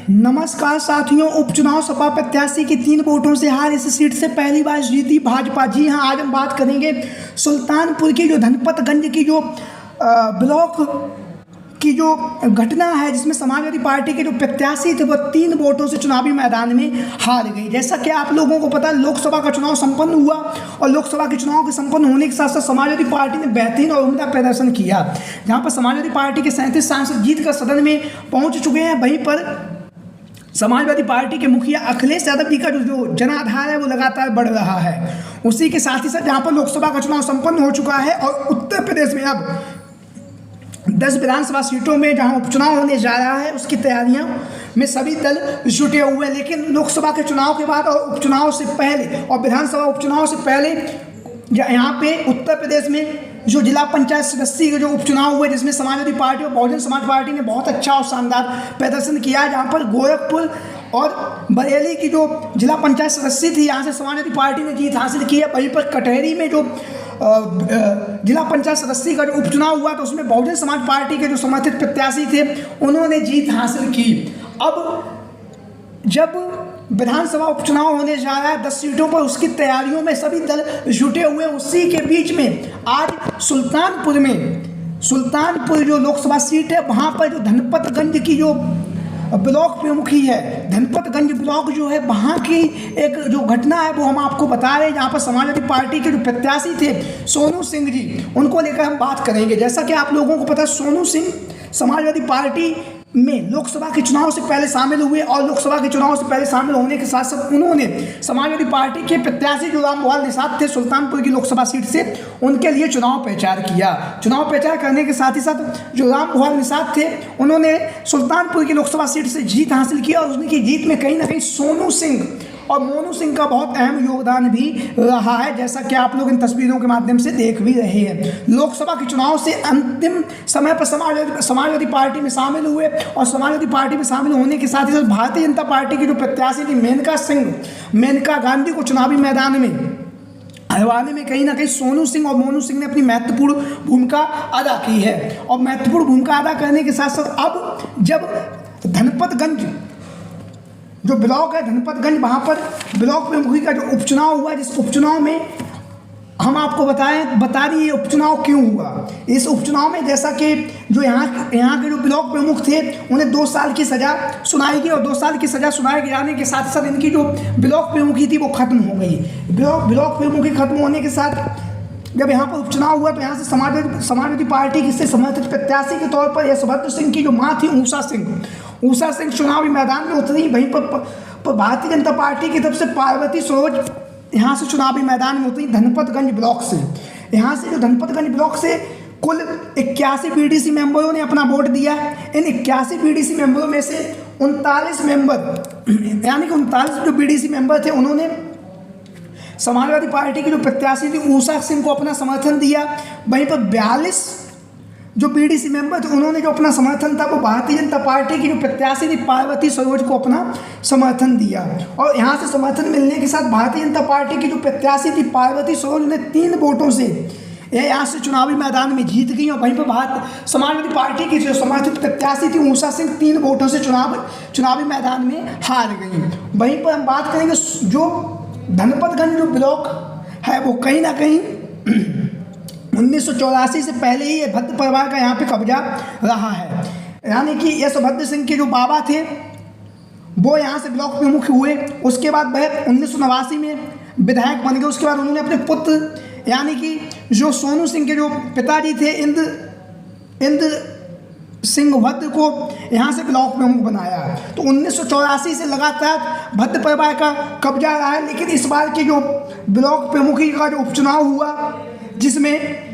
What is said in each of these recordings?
नमस्कार साथियों, उपचुनाव सपा प्रत्याशी की 3 वोटों से हार इस सीट से पहली बार जीती भाजपा। जी हां, आज हम बात करेंगे सुल्तानपुर की जो धनपतगंज की जो ब्लॉक की जो घटना है, जिसमें समाजवादी पार्टी के जो प्रत्याशी थे वो 3 वोटों से चुनावी मैदान में हार गई। जैसा कि आप लोगों को पता है, लोकसभा का चुनाव संपन्न हुआ और लोकसभा के चुनाव के संपन्न होने के साथ साथ समाजवादी पार्टी ने बेहतरीन और उम्दा प्रदर्शन किया। जहां पर समाजवादी पार्टी के 37 सांसद जीत कर सदन में पहुंच चुके हैं। वहीं पर समाजवादी पार्टी के मुखिया अखिलेश यादव जी का जो जनाधार है वो लगातार बढ़ रहा है। उसी के साथ ही साथ यहाँ पर लोकसभा का चुनाव संपन्न हो चुका है और उत्तर प्रदेश में अब 10 विधानसभा सीटों में जहाँ उपचुनाव होने जा रहा है, उसकी तैयारियां में सभी दल जुटे हुए हैं। लेकिन लोकसभा के चुनाव के बाद और उपचुनाव से पहले और विधानसभा उपचुनाव से पहले यहाँ पे उत्तर प्रदेश में जो जिला पंचायत सदस्य के जो उपचुनाव हुए, जिसमें समाजवादी पार्टी और बहुजन समाज पार्टी ने बहुत अच्छा और शानदार प्रदर्शन किया है। जहाँ पर गोरखपुर और बरेली की जो जिला पंचायत सदस्य थी, यहाँ से समाजवादी पार्टी ने जीत हासिल की है। वहीं पर कटहरी में जो जिला पंचायत सदस्य का जो उपचुनाव हुआ, तो उसमें बहुजन समाज पार्टी के जो समर्थित प्रत्याशी थे उन्होंने जीत हासिल की। अब जब विधानसभा उपचुनाव होने जा रहा है 10 सीटों पर, उसकी तैयारियों में सभी दल जुटे हुए हैं। उसी के बीच में आज सुल्तानपुर जो लोकसभा सीट है, वहाँ पर जो धनपतगंज की जो ब्लॉक प्रमुखी है, धनपतगंज ब्लॉक जो है, वहाँ की एक जो घटना है वो हम आपको बता रहे हैं। जहाँ पर समाजवादी पार्टी के जो प्रत्याशी थे सोनू सिंह जी, उनको लेकर हम बात करेंगे। जैसा कि आप लोगों को पता है, सोनू सिंह समाजवादी पार्टी में लोकसभा के चुनाव से पहले शामिल हुए और लोकसभा के चुनाव से पहले शामिल होने के साथ साथ उन्होंने समाजवादी पार्टी के प्रत्याशी जो रामभुआल निषाद थे सुल्तानपुर की लोकसभा सीट से, उनके लिए चुनाव प्रचार किया। चुनाव प्रचार करने के साथ ही साथ जो रामभुआल निषाद थे, उन्होंने सुल्तानपुर की लोकसभा सीट से जीत हासिल की और उनकी जीत में कहीं ना कहीं सोनू सिंह और मोनू सिंह का बहुत अहम योगदान भी रहा है, जैसा कि आप लोग इन तस्वीरों के माध्यम से देख भी रहे हैं। लोकसभा के चुनाव से अंतिम समय पर समाजवादी पार्टी में शामिल हुए और समाजवादी पार्टी में शामिल होने के साथ ही साथ भारतीय जनता पार्टी की जो प्रत्याशी थी मेनका गांधी को चुनावी मैदान में हरवाने में कहीं ना कहीं सोनू सिंह और मोनू सिंह ने अपनी महत्वपूर्ण भूमिका अदा की है। और महत्वपूर्ण भूमिका अदा करने के साथ साथ अब जब धनपतगंज जो ब्लॉक है धनपतगंज, वहाँ पर ब्लॉक प्रमुखी का जो उपचुनाव हुआ, जिस उपचुनाव में हम आपको बता दिए ये उपचुनाव क्यों हुआ। इस उपचुनाव में जैसा कि जो यहाँ के जो ब्लॉक प्रमुख थे, उन्हें 2 साल की सज़ा सुनाई गई और 2 साल की सज़ा सुनाए जाने के साथ साथ इनकी जो ब्लॉक प्रमुखी थी वो खत्म हो गई। ब्लॉक प्रमुखी खत्म होने के साथ जब यहाँ पर उपचुनाव हुआ, तो यहाँ से समाजवादी पार्टी से समर्थित प्रत्याशी के तौर पर यशवंत सिंह की जो माँ थी ऊषा सिंह चुनावी मैदान में उतरी। वहीं पर भारतीय जनता पार्टी की तरफ से पार्वती सरोज यहाँ से चुनावी मैदान में उतरी धनपतगंज ब्लॉक से। यहाँ से जो धनपतगंज ब्लॉक से कुल 81 बीडीसी मेंबरों ने अपना वोट दिया। इन 81 बीडीसी मेंबरों में से 39 मेंबर, यानी कि 39 जो बीडीसी मेंबर थे, उन्होंने समाजवादी पार्टी की जो प्रत्याशी थी ऊषा सिंह को अपना समर्थन दिया। वहीं पर 42 जो बीडीसी मेंबर थे, उन्होंने जो अपना समर्थन था वो भारतीय जनता पार्टी की जो प्रत्याशी थी पार्वती सरोज को अपना समर्थन दिया। और यहाँ से समर्थन मिलने के साथ भारतीय जनता पार्टी की जो प्रत्याशी थी पार्वती सरोज ने 3 वोटों से यहाँ से चुनावी मैदान में जीत गई। और वहीं पर समाजवादी पार्टी की जो समर्थित प्रत्याशी थी ऊषा सिंह 3 वोटों से चुनावी मैदान में हार गई। वहीं पर हम बात करेंगे जो धनपतगंज जो ब्लॉक है, वो कहीं ना कहीं 1984 से पहले ही ये भद्र परिवार का यहाँ पे कब्जा रहा है। यानी कि यशभद्र सिंह के जो बाबा थे वो यहाँ से ब्लॉक प्रमुख हुए। उसके बाद वह 1989 में विधायक बन गए। उसके बाद उन्होंने अपने पुत्र यानी कि जो सोनू सिंह के जो पिताजी थे इंद्र सिंह भद्र को यहाँ से ब्लॉक प्रमुख बनाया। तो 1984 से लगातार भद्र परिवार का कब्जा रहा है। लेकिन इस बार के जो ब्लॉक प्रमुखी का जो उपचुनाव हुआ, जिसमें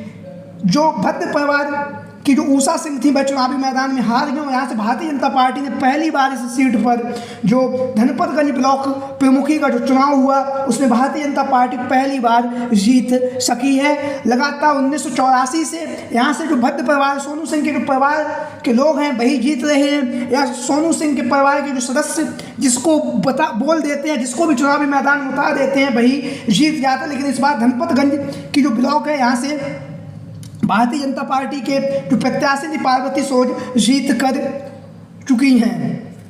जो भद्र परिवार की जो ऊषा सिंह थी वह चुनावी मैदान में हार गई। यहाँ से भारतीय जनता पार्टी ने पहली बार इस सीट पर जो धनपतगंज ब्लॉक प्रमुखी का जो चुनाव हुआ, उसमें भारतीय जनता पार्टी पहली बार जीत सकी है। लगातार 1984 से यहाँ से जो भद्र परिवार सोनू सिंह के जो परिवार के लोग हैं वही जीत रहे हैं, या सोनू सिंह के परिवार के जो सदस्य जिसको बोल देते हैं, जिसको भी चुनावी मैदान में उतार देते हैं, वही जीत जाता है। लेकिन इस बार धनपतगंज की जो ब्लॉक है, यहाँ से भारतीय जनता पार्टी के जो प्रत्याशी थी पार्वती सरोज जीत कर चुकी हैं।